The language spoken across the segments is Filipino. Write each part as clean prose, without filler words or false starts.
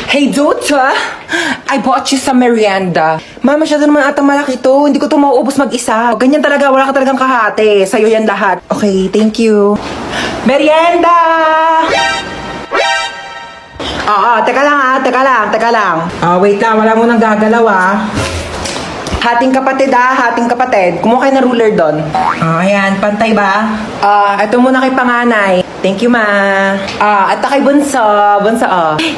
Hey, Dota! I bought you some merienda. Ma, masyado naman atang malaki to. Hindi ko to mauubos mag-isa. Ganyan talaga, wala ka talagang kahati. Sa'yo yan lahat. Okay, thank you. Merienda! Oo, teka lang. Wait lang, wala mo nang gagalaw Hating kapatid. Kumuha kayo ng ruler doon. Ayan, pantay ba? Ito muna kay panganay. Thank you, ma. At kay bunso.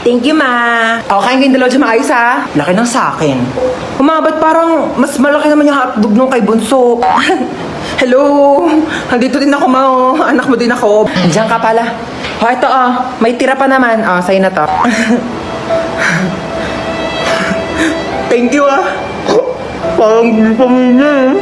Thank you, ma. Kain kayong dalawa dyan maayos, ha? Laki ng sakin. Ba't parang mas malaki naman yung hotdog nung kay bunso? Hello? Andito din ako, ma. Anak mo din ako. Diyan ka pala. Ito, may tira pa naman. Sa'yo na to. Thank you, Parang pamilya.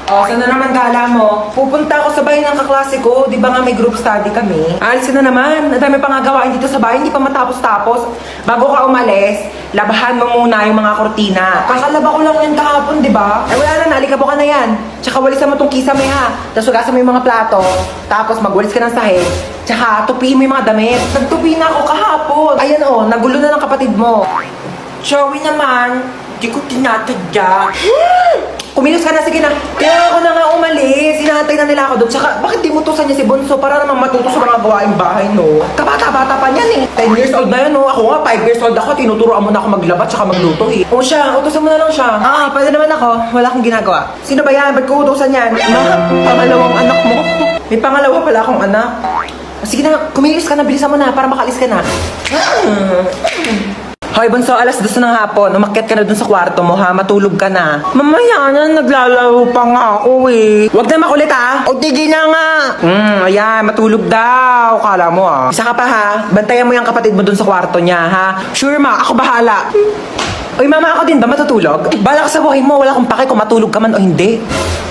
Saan na naman gala mo? Pupunta ako sa bahay ng kaklase ko. Di ba nga may group study kami? Alis na naman. Ang dami pang gawain dito sa bahay. Hindi pa matapos-tapos. Bago ka umalis, labahan mo muna yung mga kortina. Kakalaba ko lang yan kahapon, di ba? Wala na, nalikabo ka na yan. Tsaka walisan mo tong kisame, ha? Tapos hugasan mo yung mga plato. Tapos magwalis ka ng sahig. Tsaka tupiin mo yung mga damit. Nagtupi na ako kahapon. Ayan nagulo na ng kapatid mo. Joey naman, di ko tinatadya. Kumilos ka na, sige na. Kaya ako na nga umalis. Hinahantay na nila ako doon. Tsaka, bakit di mo tusan niya si Bunso para naman matuto sa mga gawaing bahay, no? Kabata-bata pa niyan, 10 years old na yan, no? Ako nga, 5 years old ako. Tinuturoan mo na ako maglaba tsaka magluto, siya, utusan mo na lang siya. Pwede naman ako. Wala akong ginagawa. Sino ba yan? Ba't ko utusan yan? Pangalawang anak mo. May pangalawa pala akong anak. Sige na, kumilos ka na. Bilisan mo na para makalis ka na. Hoy, Bunso, alas 2 ng hapon. Umakyat ka na dun sa kwarto mo, ha? Matulog ka na. Mamaya na, naglalaro pa nga ako, Huwag na makulit, ha? O, tigil na nga. Ayan, matulog daw. Kala mo, Isa ka pa, ha? Bantayan mo yung kapatid mo dun sa kwarto niya, ha? Sure, ma. Ako bahala. Uy, mama, ako din ba matutulog? Bala ka sa buhay mo. Wala akong pake kung matulog ka man o hindi.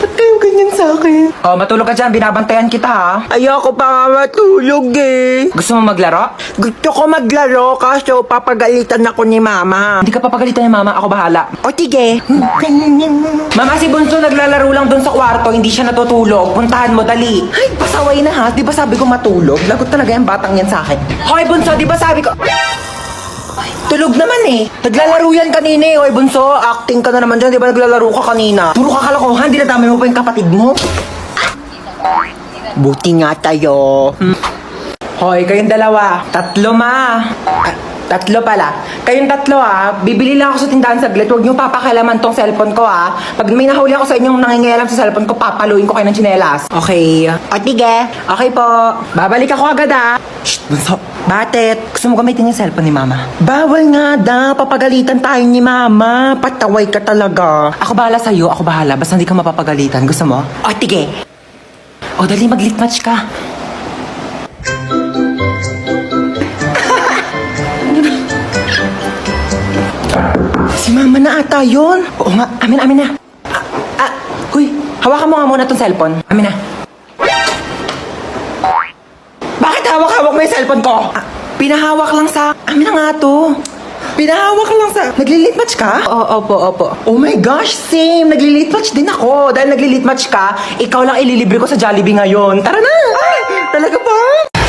Ba't kayo ganyan sa akin? Matulog ka dyan. Binabantayan kita, ha? Ayoko pa nga matulog, Gusto mo maglaro? Gusto ko maglaro kaso papagalitan ako ni mama. Hindi ka papagalitan ni mama. Ako bahala. O, tige. Mama, si Bunso naglalaro lang dun sa kwarto. Hindi siya natutulog. Puntahan mo, dali. Ay, pasaway na, ha? Di ba sabi ko matulog? Lagot talaga yung batang yan sa akin. Hoy, Bunso, di ba sabi ko... Tulog naman, Naglalaro yan kanina, Hoy, Bunso, acting ka na naman dyan. Di ba naglalaro ka kanina? Puro ka kalokohan. Dinadami mo pa yung kapatid mo. Buti nga tayo. Hoy, kayong dalawa. 3, ma. 3 pala. Kayong 3, bibili lang ako sa tindahan saglit. Huwag niyo papakailaman tong cellphone ko, Pag may nahuli ako sa inyong nangingialam sa cellphone ko, papaluin ko kayo ng tsinelas. Okay. O, tige. Okay po. Babalik ako agad, Shh, Bunso. Bakit? Gusto mo gamitin yung cellphone ni Mama? Bawal nga papagalitan tayo ni Mama. Pataway ka talaga. Ako bahala sa'yo, ako bahala. Basta hindi ka mapapagalitan. Gusto mo? O, tige. O, dali, mag-lit match ka. Si Mama na ata yun. Oo nga, amin na. Huy, hawakan mo nga muna tong cellphone. Amin na. Bakit hawak-hawak mo yung cellphone ko? Pinahawak lang sa... Amin na nga to. Pinahawak lang sa... Nagli-lit match ka? Opo. Oh my gosh, same. Nagli-lit match din ako. Dahil nagli-lit match ka, ikaw lang ililibre ko sa Jollibee ngayon. Tara na! Ay, talaga ba?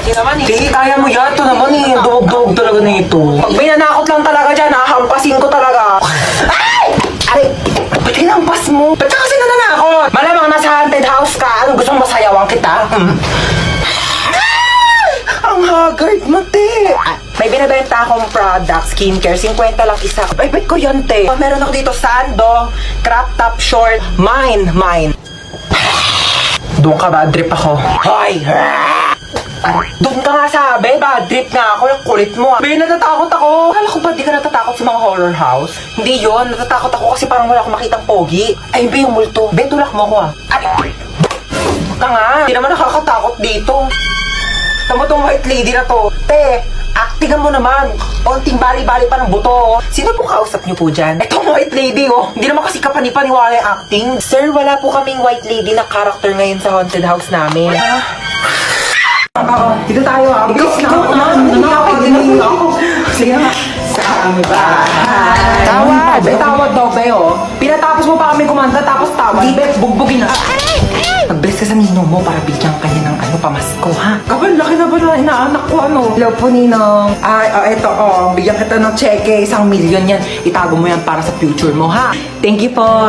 Hindi naman, kaya mo yan. Ito naman, Dog-dog talaga na ito. Pag may nanakot lang talaga dyan, hahampasin ko talaga. Ay! Aray, ba't hinampas mo? Ba't ka kasi nananakot? Malamang nasa haunted house ka. Anong gustong masayawan kita? Ang haggard mo, te. May binibenta akong product, skincare, 50 lang isa. Ay, ba't ko yan, te? Meron ako dito, sando, crop top short, mine. Doon ka, bad trip ako. Hoy! Doon ka nga sabi, bad trip nga ako, yung kulit mo. Be, natatakot ako. Akala ko ba di ka natatakot sa mga horror house? Hindi yun, natatakot ako kasi parang wala akong makitang pogi. Ay, be, yung multo. Be, tulak mo ako, Ay, ka nga, hindi naman nakakatakot dito. Tama tong white lady na to. Te, actingan mo naman. Onting bali-bali pa ng buto. Sino po kausap niyo po dyan? Itong white lady, Hindi naman kasi kapani-paniwala yung acting. Sir, wala po kaming white lady na character ngayon sa haunted house namin. Dito tayo, Bilis na ako. Nanakapag din ako. Sige nga. Sa bahay. Tawad! May tawad daw, Beo. Pinatapos mo pa kami kumanta, tapos tawad. Di, Bet, bugbugin na. Mag-bless ka sa ninong mo para bigyan ka niya ng pamasko, ha? Kapal, laki na ba na inaanak ko, ano? Hello po, ninong. Eto, bigyan kita ng cheque, 1 million yan. Itago mo yan para sa future mo, ha? Thank you po,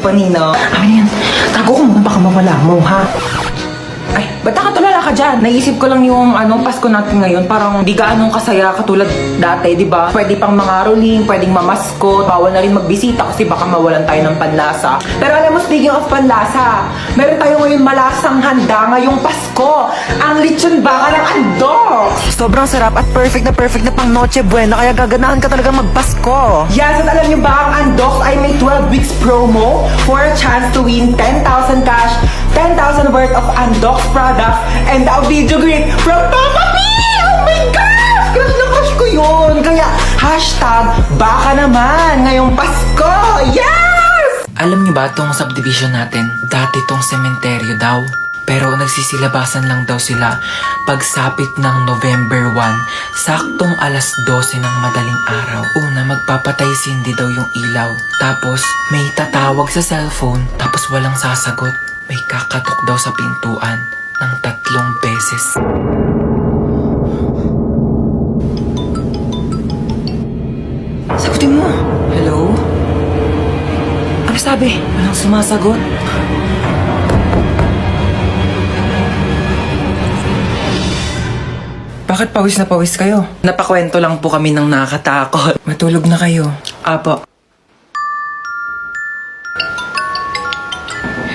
ninong. Ano yan? Tago ko muna, baka mawala mo, ha? Ay, ba't nakatulala ka dyan? Naisip ko lang yung Pasko natin ngayon. Parang di gaanong kasaya katulad dati, di ba? Pwede pang mga rolling, pwedeng mamaskot, bawal na rin magbisita kasi baka mawalan tayo ng panlasa. Pero alam mo, speaking of panlasa, meron tayo ngayon malasang handa ngayong Pasko. Ang lechon baka ng andok! Sobrang sarap at perfect na pang Noche Buena, kaya gaganahan ka talaga magpasko. Yes, at alam nyo ba, ang andok ay may 12 weeks promo for a chance to win 10,000 cash, 10,000 worth of andok products, and a video greet from Papa P! Oh my gosh! Crush na crush ko yun! Kaya, hashtag, baka naman, ngayong Pasko! Yes! Alam niyo ba tong subdivision natin? Dati tong sementeryo daw. Pero nagsisilabasan lang daw sila pagsapit ng November 1, saktong alas 12 ng madaling araw. Una, magpapatay sindi daw yung ilaw. Tapos, may tatawag sa cellphone, tapos walang sasagot. May kakatok daw sa pintuan ng 3 beses. Sagutin mo! Hello? Ano sabi? Walang sumasagot. Bakit pawis na pawis kayo? Napakwento lang po kami ng nakakatakot. Matulog na kayo. Apo.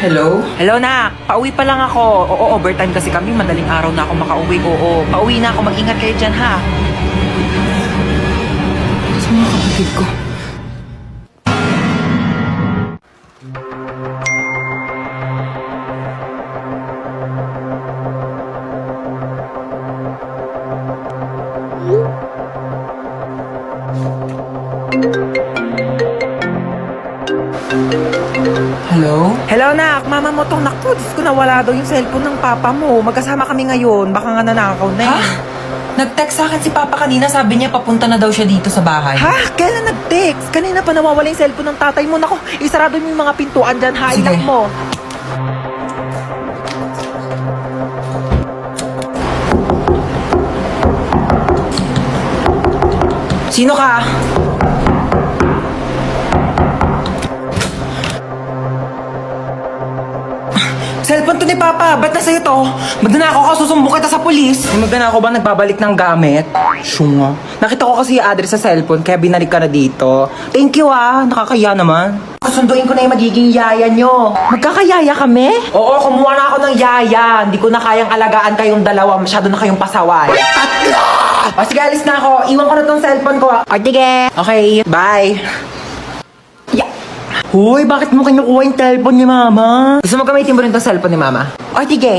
Hello? Hello, nak. Pauwi pa lang ako. Oo, overtime kasi kami. Madaling araw na ako makauwi. Oo, pauwi na ako. Mag-ingat kayo dyan, ha? Sa mga kapatid ko. Hello? Hello, nak. Mama mo tong naku. Diyos ko, nawala daw yung cellphone ng papa mo. Magkasama kami ngayon. Baka nga nanakaw na eh. Ha? Nag-text sa akin si papa kanina. Sabi niya papunta na daw siya dito sa bahay. Ha? Kailan nag-text? Kanina pa nawawala yung cellphone ng tatay mo. Naku, isarado mo yung mga pintuan dyan. Ha? Ilak mo. Sino ka? Cellphone to ni Papa. Ba't na sa'yo to? Magnanakaw ka, susumbong kita sa polis. May magnanakaw ba nagbabalik ng gamit? Syunga. Nakita ko kasi yung address sa cellphone, kaya binalik ka na dito. Thank you nakakaya naman. Susunduin ko na yung magiging yaya nyo. Magkakayaya kami? Oo, kumuha na ako ng yaya. Hindi ko na kayang alagaan kayong dalawa. Masyado na kayong pasaway. Tatlo! O sige, alis na ako. Iwan ko na tong cellphone ko. O sige. Okay, bye. Hoy, bakit mo kinukuha yung cellphone ni Mama? Gusto mo gamitin mo rin itong cellphone ni Mama? O, tige.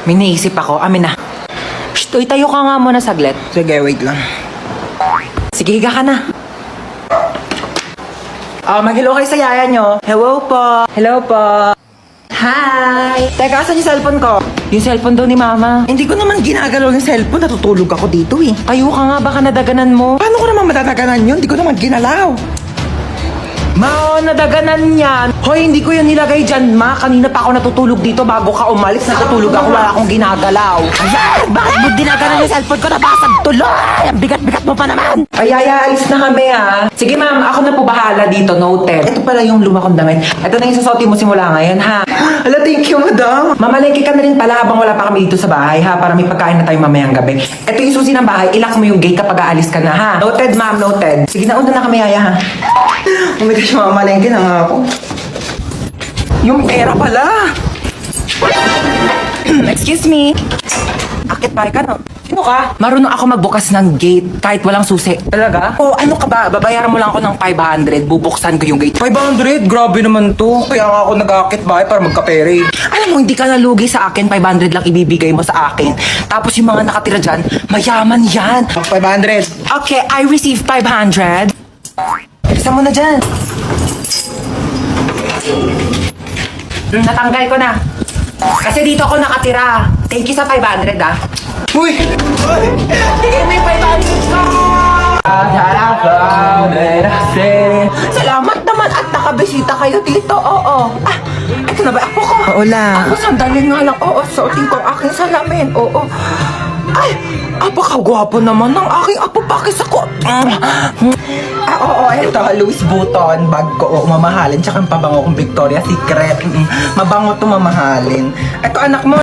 May naisip ako. Amin na. Shh, uy, tayo ka nga muna saglit. Sige, wait lang. Sige, higa ka na. Mag-hello kayo sa yaya nyo. Hello po. Hello po. Hi! Teka, saan yung cellphone ko? Yung cellphone daw ni Mama. Hindi ko naman ginagalaw yung cellphone. Natutulog ako dito eh. Tayo ka nga, baka nadaganan mo. Paano ko naman madadaganan yun? Hindi ko naman ginalaw. Ma, nadaganan yan. Hoy, hindi ko yan nilagay dyan, Ma. Kanina pa ako natutulog dito bago ka umalis. Natutulog ako, wala akong ginagalaw. Ayan! Bakit mo dinaganan yung cellphone ko? Nabasag tuloy! Ang bigat-bigat mo pa naman! Ay, alis na kami, ha? Sige, ma'am. Ako na po bahala dito. Noted. Ito pala yung luma kong damit. Ito na yung susuotin mo simula ngayon, ha? Hala, thank you, madam. Mamalengke ka na rin pala habang wala pa kami dito sa bahay, ha? Para may pagkain na tayo mamayang gabi. Ito yung susi ng bahay. Ilak mo yung gate kapag aalis ka na, ha? Noted, ma'am. Noted. Sige, nauna na kami, yaya, ha? Oh my gosh, mamalengke na nga ako. Yung pera pala. Excuse me. Akit bahay ka, no? Sino ka? Marunong ako magbukas ng gate kahit walang susi. Talaga? Oh, ano ka ba? Babayaran mo lang ako ng 500. Bubuksan ko yung gate. 500? Grabe naman to. Kaya nga ako nag-akit bahay para magkapere. Alam mo, hindi ka nalugi sa akin. 500 lang ibibigay mo sa akin. Tapos yung mga nakatira dyan, mayaman yan. 500. Okay, I receive 500. Bilisan mo na dyan. Natanggal ko na. Kasi dito ako nakatira. Thank you sa 500 ah. Uy! Sige, may 500 ka! Salamat naman at nakabisita kayo dito. Oo. Ah, ito na ba ako ko? Hola. Ako sandali nga lang. Oo, suotin ko ang aking salamin. Oo. Ay, apakagwapo naman ng aking apo. Pakis ako. Oo, ito. Louis Vuitton. Bag ko. Oo, mamahalin. Tsaka ang pabango kong Victoria's Secret. Mabango to mamahalin. Ito, anak mo.